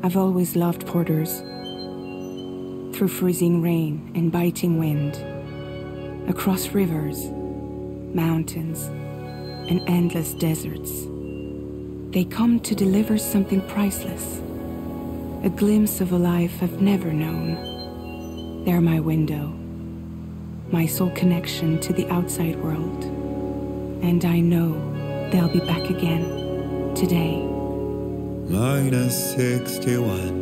I've always loved porters. Through freezing rain and biting wind, across rivers, mountains, and endless deserts, they come to deliver something priceless, a glimpse of a life I've never known. They're my window, my sole connection to the outside world, and I know they'll be back again today. -61.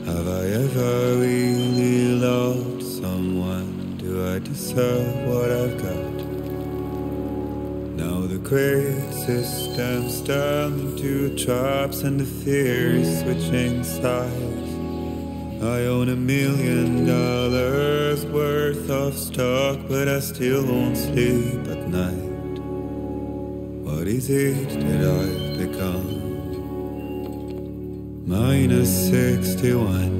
Have I ever really loved someone? Do I deserve what I've got? Now the great system's turned into traps and the fear is switching sides. I own $1 million worth of stock, but I still won't sleep at night. What is it that I've become? -61.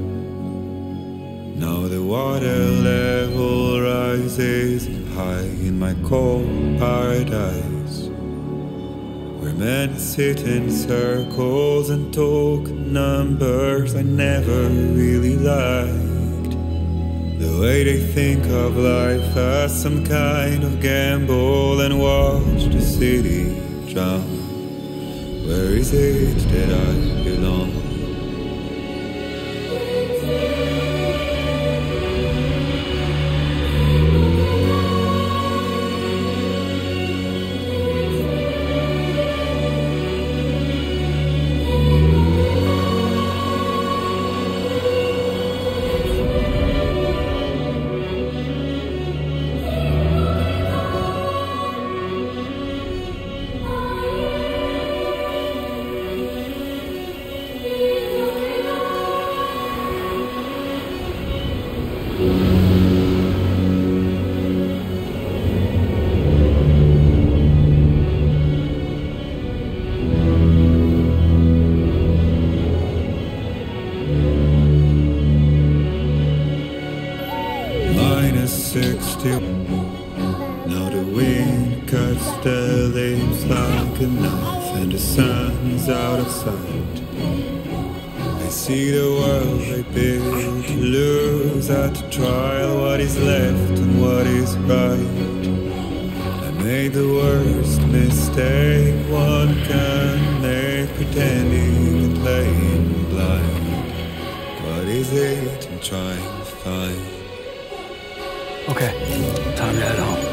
Now the water level rises high in my cold paradise, where men sit in circles and talk numbers I never really liked. The way they think of life as some kind of gamble and watch the city drown. Where is it that I belong? -60. Now the wind cuts the leaves like a knife, and the sun's out of sight. I see the world I built to lose at the trial, what is left and what is right. I made the worst mistake one can make, pretending and playing blind. What is it I'm trying to find? Okay, time to head home.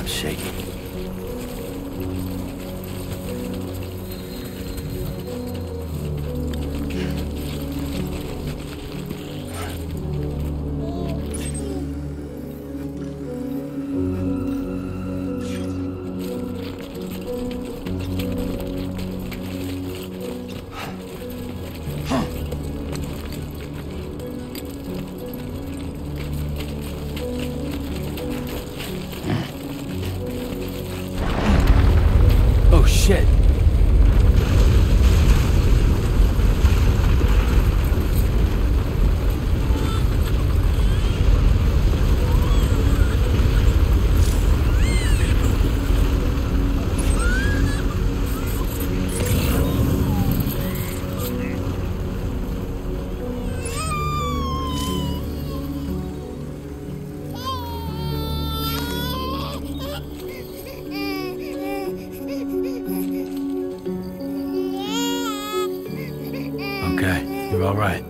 I'm shaking. Oh shit! Okay, you're all right.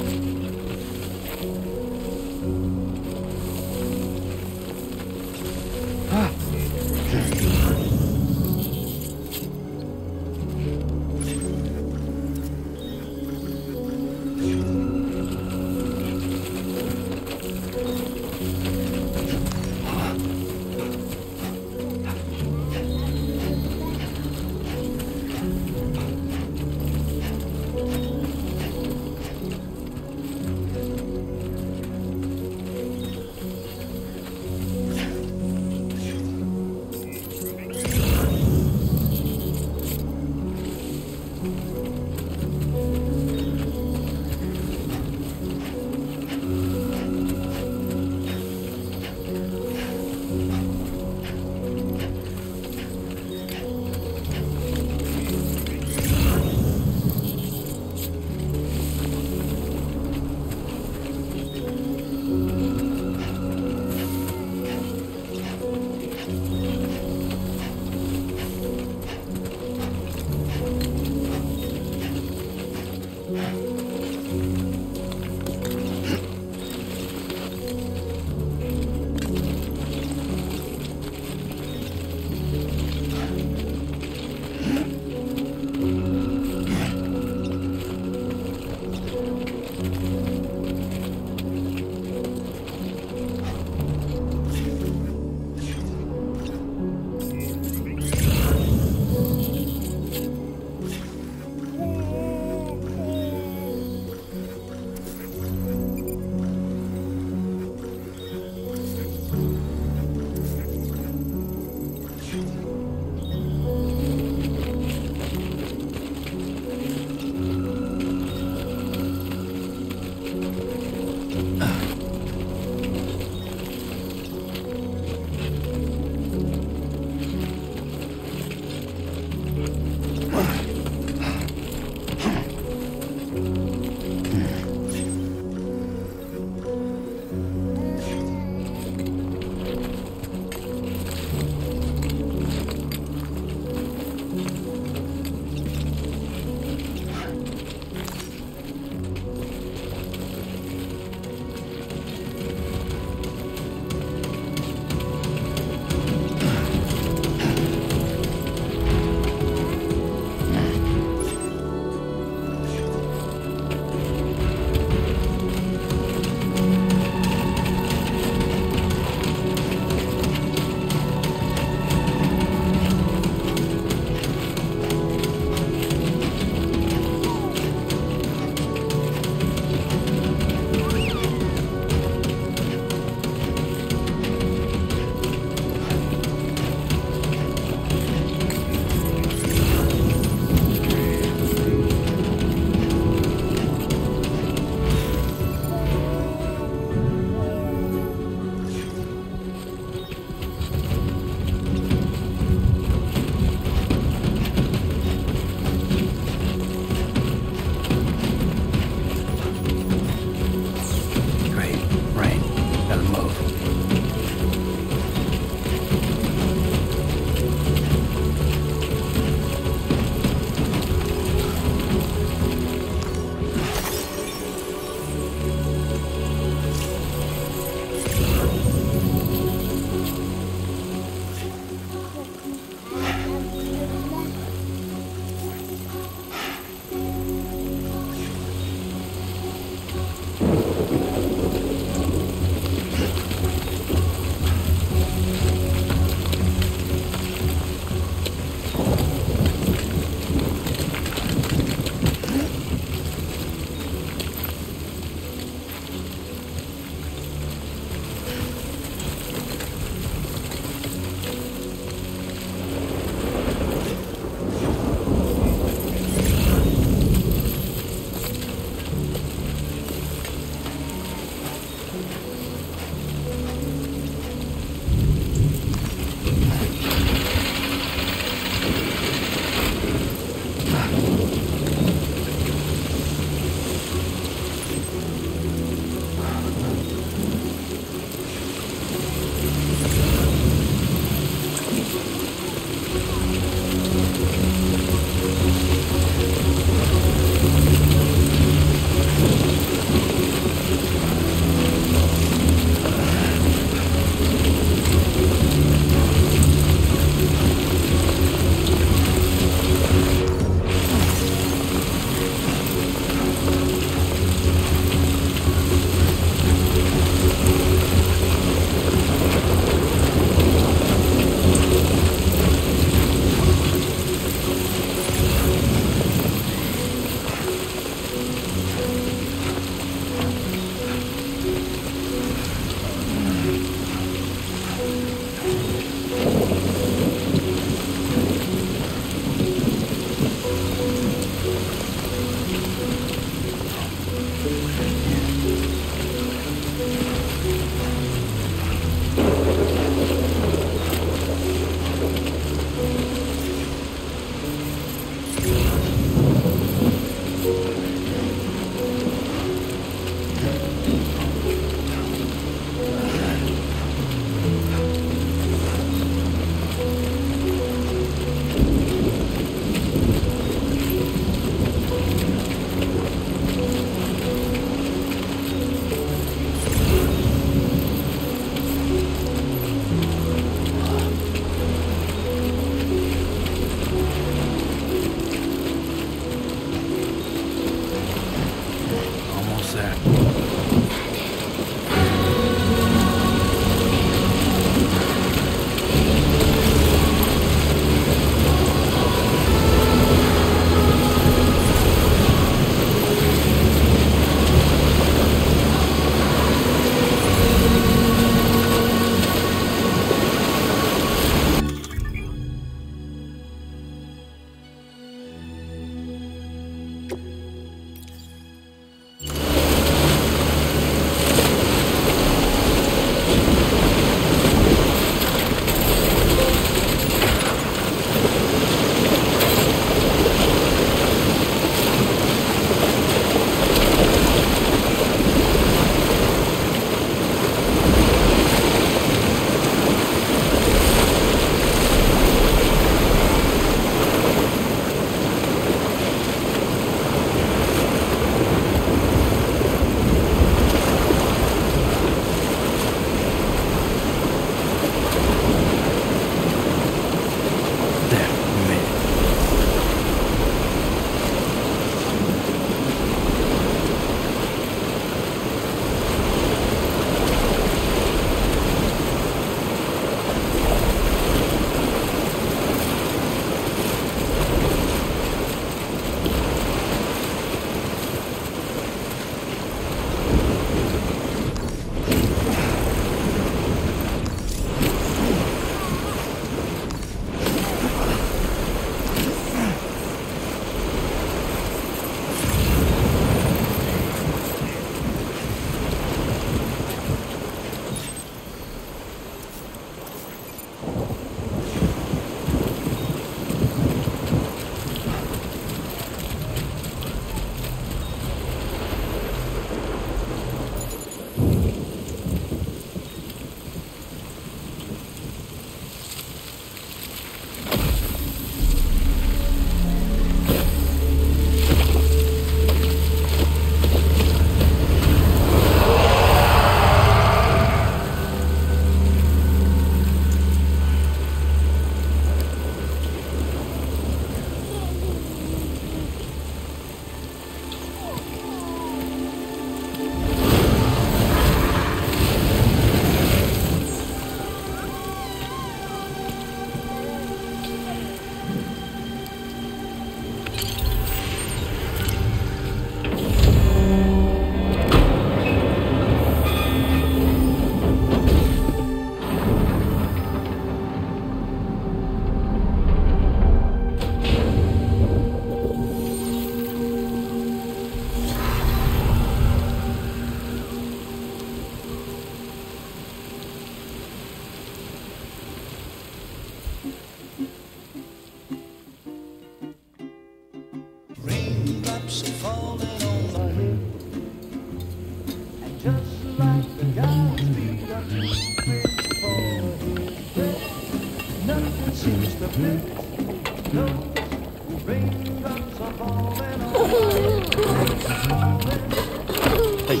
Hey.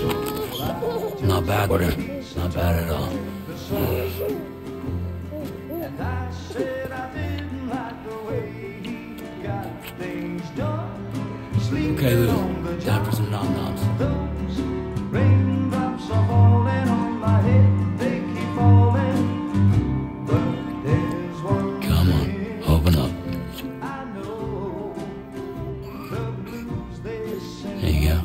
Not bad, Porter. Not bad at all. Okay, Lou. Time for some nom-noms. Come on, open up. There you go.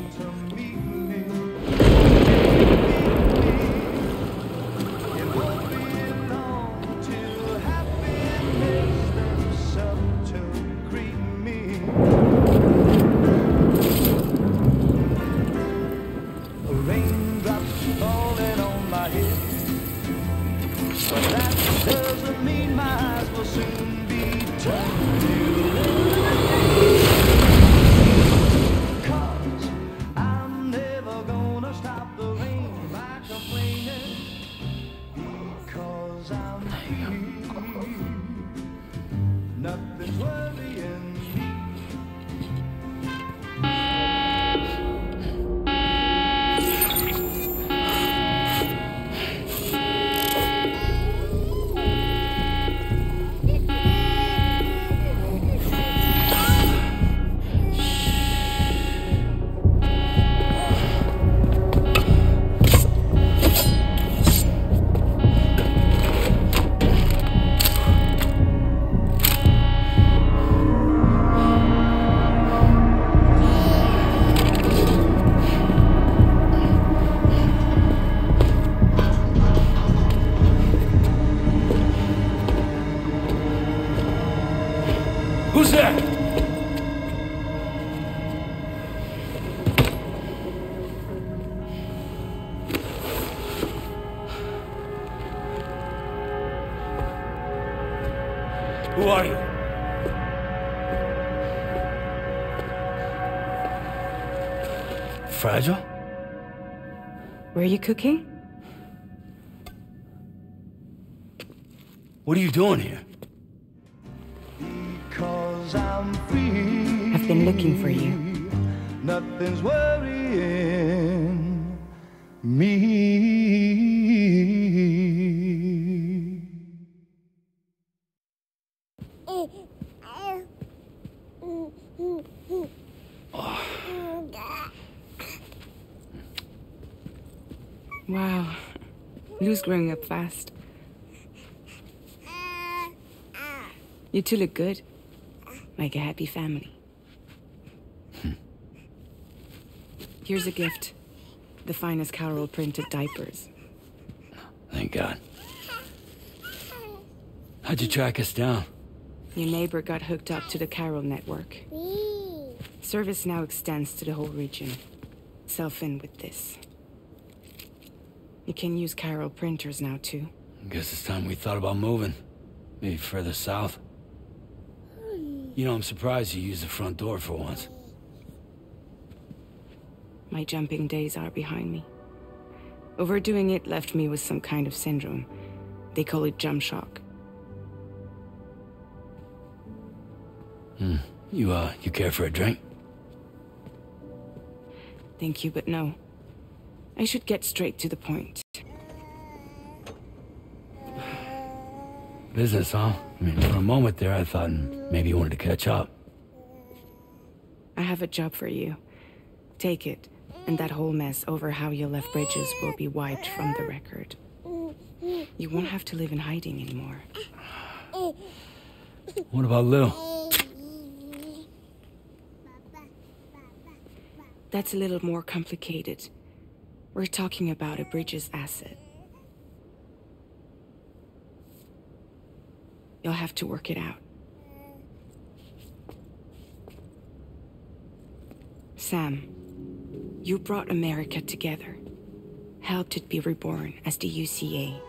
Who's there? Who are you? Fragile? Were you cooking? What are you doing here? I've been looking for you. Nothing's worrying me. Wow. Lou's growing up fast. You two look good. Like a happy family. Here's a gift. The finest Carol printed diapers. Thank God. How'd you track us down? Your neighbor got hooked up to the Carol network. Service now extends to the whole region. Self-in with this. You can use Carol printers now too. Guess it's time we thought about moving. Maybe further south. You know, I'm surprised you used the front door for once. My jumping days are behind me. Overdoing it left me with some kind of syndrome. They call it jump shock. You care for a drink? Thank you, but no. I should get straight to the point. Business, huh? I mean, for a moment there, I thought maybe you wanted to catch up. I have a job for you. Take it, and that whole mess over how you left Bridges will be wiped from the record. You won't have to live in hiding anymore. What about Lou? That's a little more complicated. We're talking about a Bridges asset. You'll have to work it out. Sam, you brought America together. Helped it be reborn as the UCA.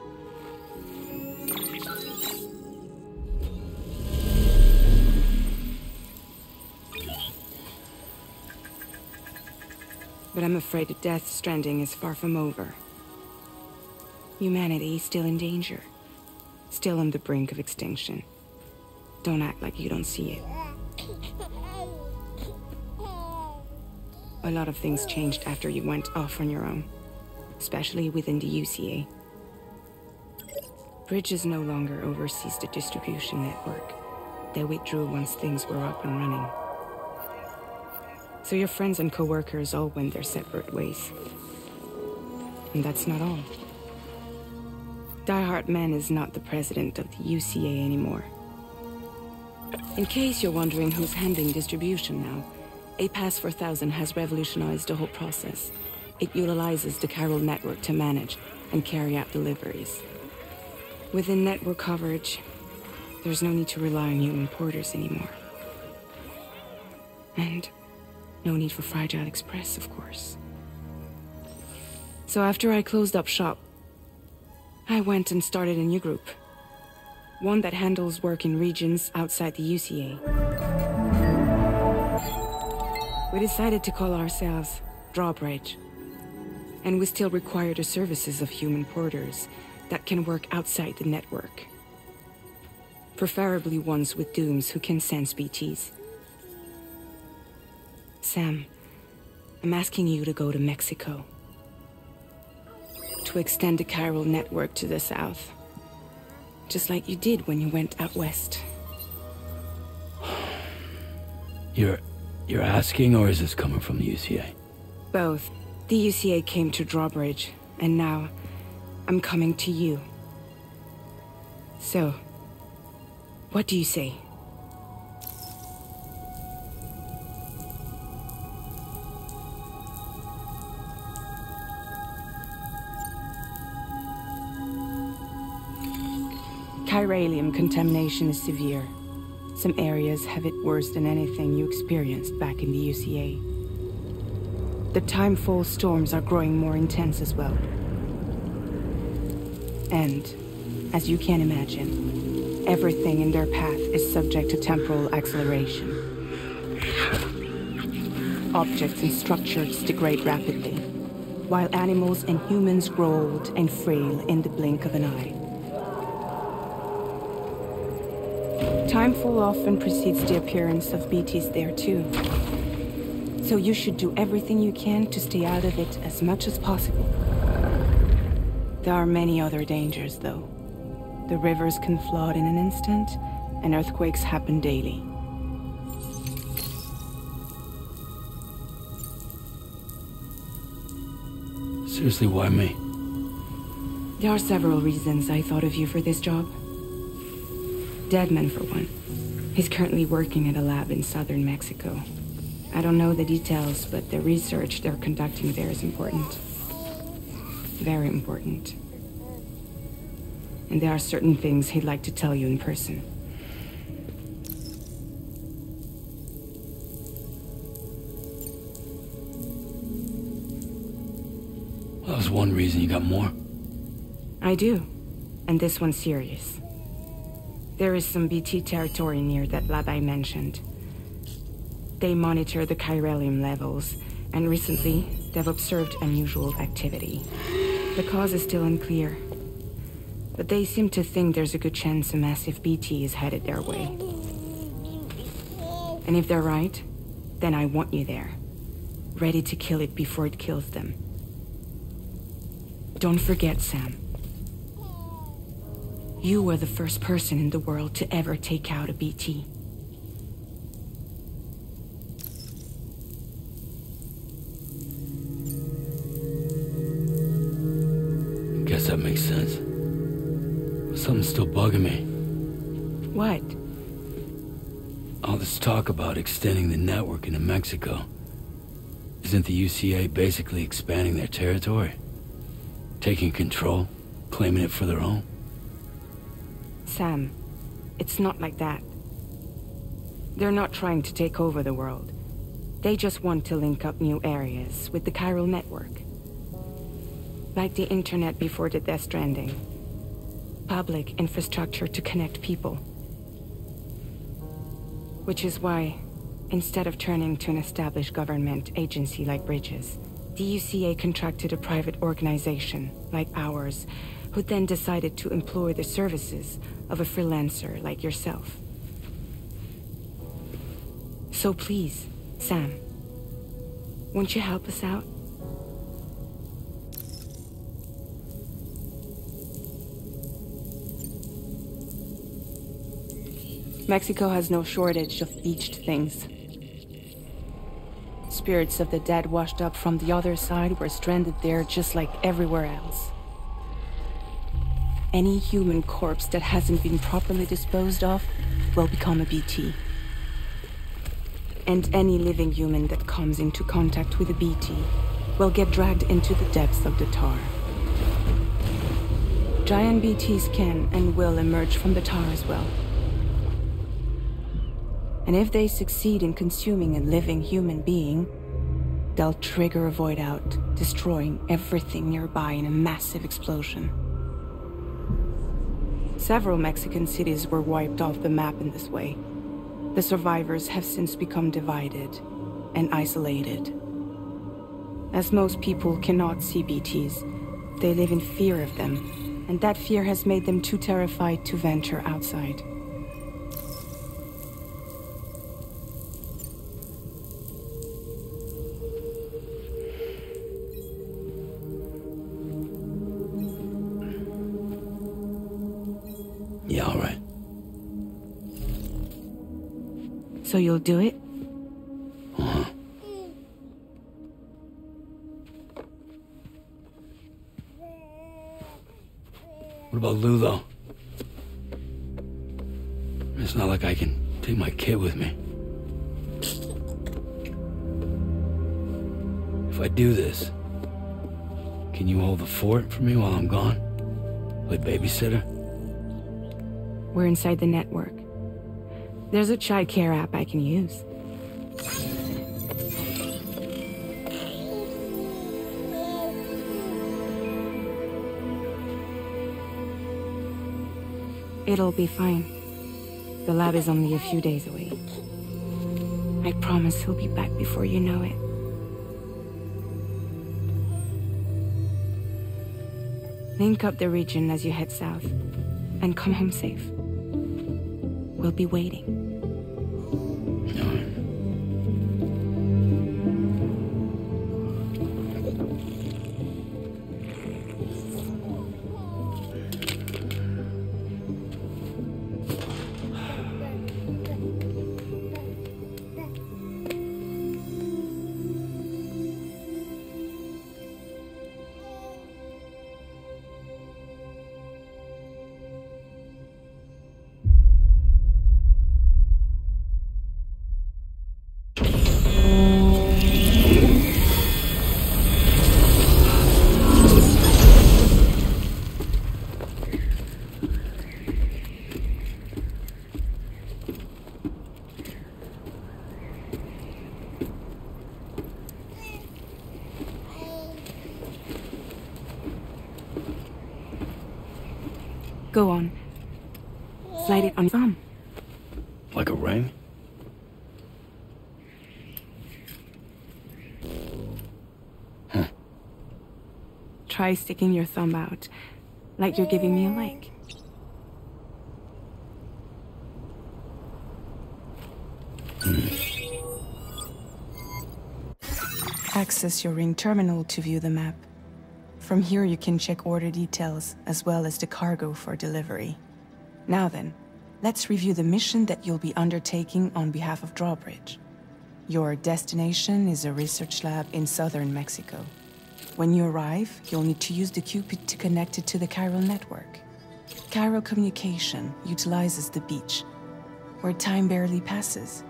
But I'm afraid the Death Stranding is far from over. Humanity is still in danger. Still on the brink of extinction. Don't act like you don't see it. A lot of things changed after you went off on your own, especially within the UCA. Bridges no longer oversees the distribution network. They withdrew once things were up and running. So your friends and co-workers all went their separate ways. And that's not all. Die Hartmann is not the president of the UCA anymore. In case you're wondering who's handling distribution now, A Pass 4000 has revolutionized the whole process. It utilizes the Chiral network to manage and carry out deliveries. Within network coverage, there's no need to rely on human porters anymore. And no need for Fragile Express, of course. So after I closed up shop, I went and started a new group. One that handles work in regions outside the UCA. We decided to call ourselves Drawbridge. And we still require the services of human porters that can work outside the network. Preferably ones with dooms who can sense BTs. Sam, I'm asking you to go to Mexico. To extend the Chiral network to the south. Just like you did when you went out west. You're asking, or is this coming from the UCA? Both. The UCA came to Drawbridge, and now I'm coming to you. So, what do you say? Chiralium contamination is severe. Some areas have it worse than anything you experienced back in the UCA. The timefall storms are growing more intense as well. And, as you can imagine, everything in their path is subject to temporal acceleration. Objects and structures degrade rapidly, while animals and humans grow old and frail in the blink of an eye. Timefall often precedes the appearance of BTs there too. So you should do everything you can to stay out of it as much as possible. There are many other dangers, though. The rivers can flood in an instant, and earthquakes happen daily. Seriously, why me? There are several reasons I thought of you for this job. Deadman, for one. He's currently working at a lab in southern Mexico. I don't know the details, but the research they're conducting there is important. Very important. And there are certain things he'd like to tell you in person. Well, that was one reason. You got more? I do. And this one's serious. There is some BT territory near that lab I mentioned. They monitor the chiralium levels, and recently, they've observed unusual activity. The cause is still unclear, but they seem to think there's a good chance a massive BT is headed their way. And if they're right, then I want you there, ready to kill it before it kills them. Don't forget, Sam. You were the first person in the world to ever take out a BT. Guess that makes sense. But something's still bugging me. What? All this talk about extending the network into Mexico. Isn't the UCA basically expanding their territory? Taking control? Claiming it for their own? Sam, it's not like that. They're not trying to take over the world. They just want to link up new areas with the Chiral network. Like the internet before the Death Stranding. Public infrastructure to connect people. Which is why, instead of turning to an established government agency like Bridges, the UCA contracted a private organization, like ours, who then decided to employ the services of a freelancer like yourself. So please, Sam, won't you help us out? Mexico has no shortage of beached things. Spirits of the dead washed up from the other side were stranded there just like everywhere else. Any human corpse that hasn't been properly disposed of will become a BT. And any living human that comes into contact with a BT will get dragged into the depths of the tar. Giant BTs can and will emerge from the tar as well. And if they succeed in consuming a living human being, they'll trigger a void out, destroying everything nearby in a massive explosion. Several Mexican cities were wiped off the map in this way. The survivors have since become divided and isolated. As most people cannot see BTs, they live in fear of them, and that fear has made them too terrified to venture outside. Yeah, all right. So you'll do it? Uh-huh. What about Lou, though? It's not like I can take my kid with me. If I do this, can you hold the fort for me while I'm gone? Play babysitter? We're inside the network. There's a child care app I can use. It'll be fine. The lab is only a few days away. I promise he'll be back before you know it. Link up the region as you head south, and come home safe. We'll be waiting. Go on. Slide it on your arm. Like a ring? Huh. Try sticking your thumb out, like you're giving me a like. Access your ring terminal to view the map. From here you can check order details, as well as the cargo for delivery. Now then, let's review the mission that you'll be undertaking on behalf of Drawbridge. Your destination is a research lab in southern Mexico. When you arrive, you'll need to use the Cupid to connect it to the chiral network. Chiral communication utilizes the beach, where time barely passes.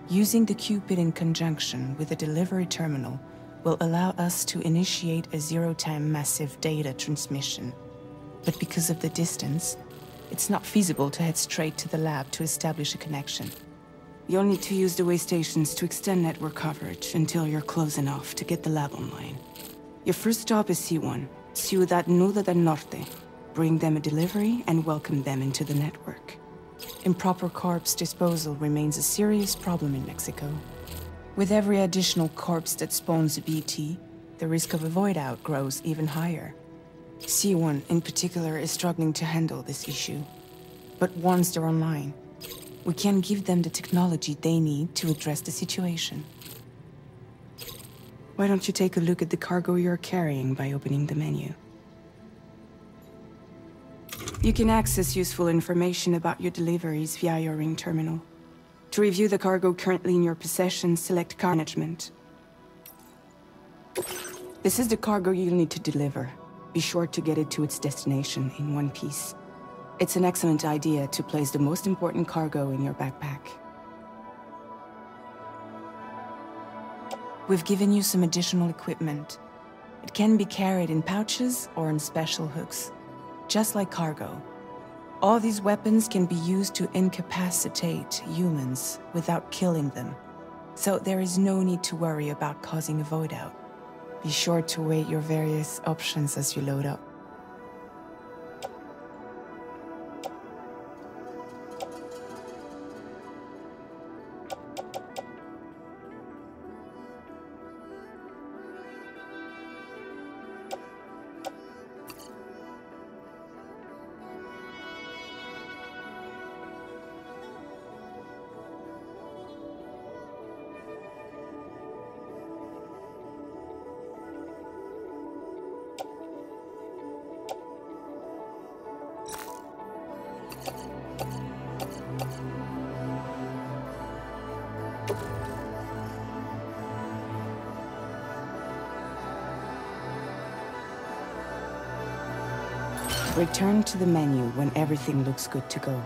Using the Cupid in conjunction with the delivery terminal will allow us to initiate a zero-time massive data transmission. But because of the distance, it's not feasible to head straight to the lab to establish a connection. You'll need to use the way stations to extend network coverage until you're close enough to get the lab online. Your first stop is C1, Ciudad Nuda del Norte. Bring them a delivery and welcome them into the network. Improper corpse disposal remains a serious problem in Mexico. With every additional corpse that spawns a BT, the risk of a void out grows even higher. C1 in particular is struggling to handle this issue. But once they're online, We can give them the technology they need to address the situation. Why don't you take a look at the cargo you're carrying by opening the menu? You can access useful information about your deliveries via your ring terminal. To review the cargo currently in your possession, select Car Management. This is the cargo you'll need to deliver. Be sure to get it to its destination in one piece. It's an excellent idea to place the most important cargo in your backpack. We've given you some additional equipment. It can be carried in pouches or in special hooks, just like cargo. All these weapons can be used to incapacitate humans without killing them, so there is no need to worry about causing a void out. Be sure to weigh your various options as you load up. Return to the menu when everything looks good to go.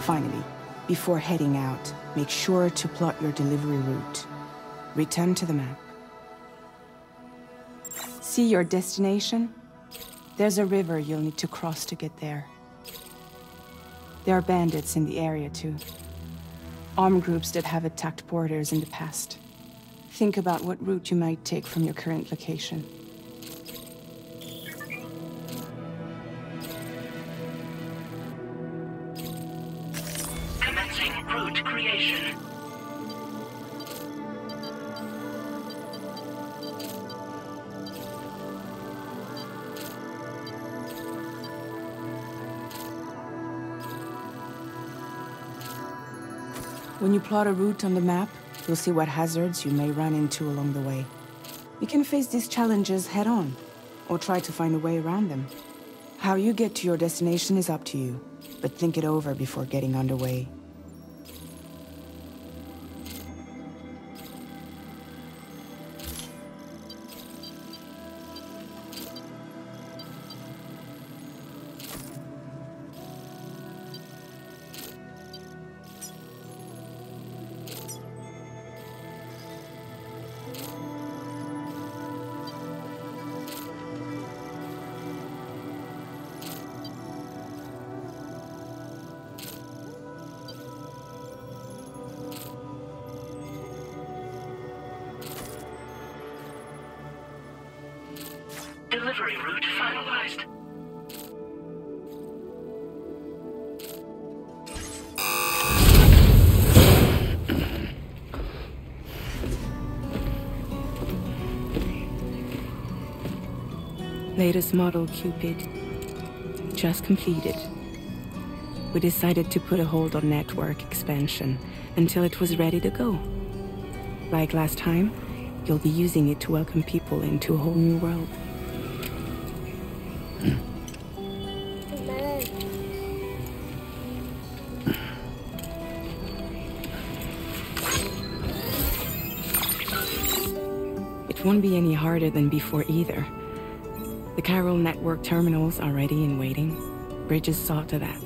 Finally, before heading out, make sure to plot your delivery route. Return to the map. See your destination? There's a river you'll need to cross to get there. There are bandits in the area too. Armed groups that have attacked borders in the past. Think about what route you might take from your current location. Route creation. When you plot a route on the map, you'll see what hazards you may run into along the way. You can face these challenges head-on, or try to find a way around them. How you get to your destination is up to you, but think it over before getting underway. Delivery route finalized. Latest model Cupid. Just completed. We decided to put a hold on network expansion until it was ready to go. Like last time, you'll be using it to welcome people into a whole new world. It won't be any harder than before either. The Chiral network terminals are ready and waiting. Bridges saw to that.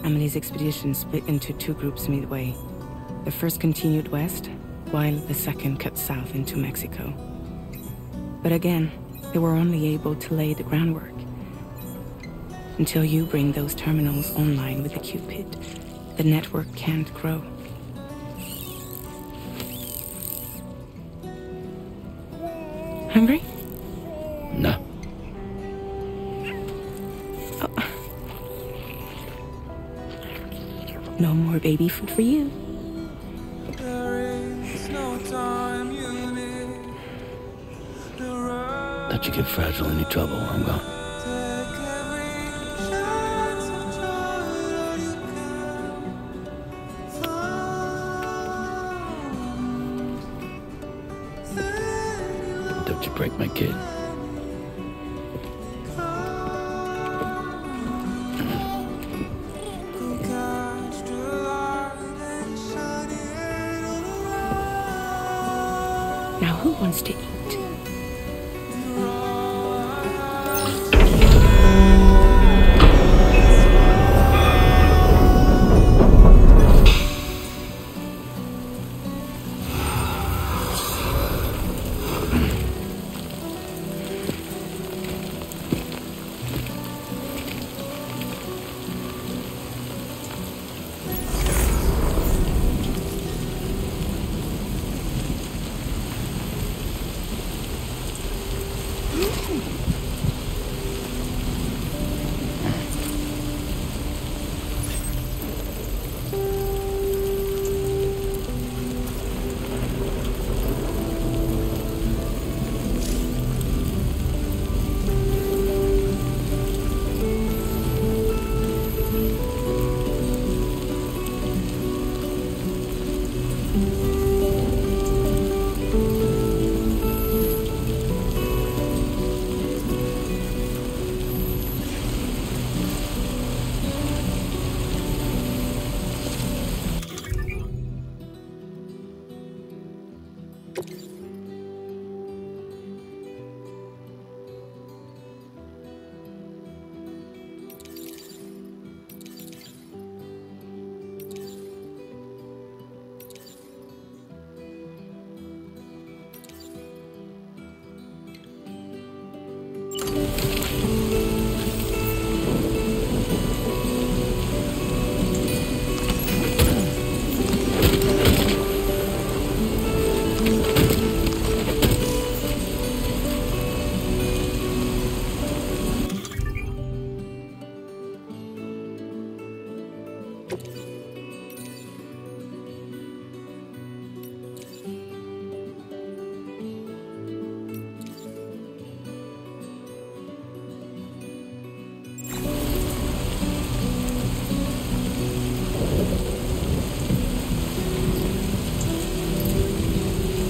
Amelie's expedition split into two groups midway. The first continued west, while the second cut south into Mexico. But again, they were only able to lay the groundwork. Until you bring those terminals online with the Cupid, the network can't grow. Hungry? No. Oh. No more baby food for you. Don't you get fragile any trouble while I'm gone. break my kid. Now who wants to eat?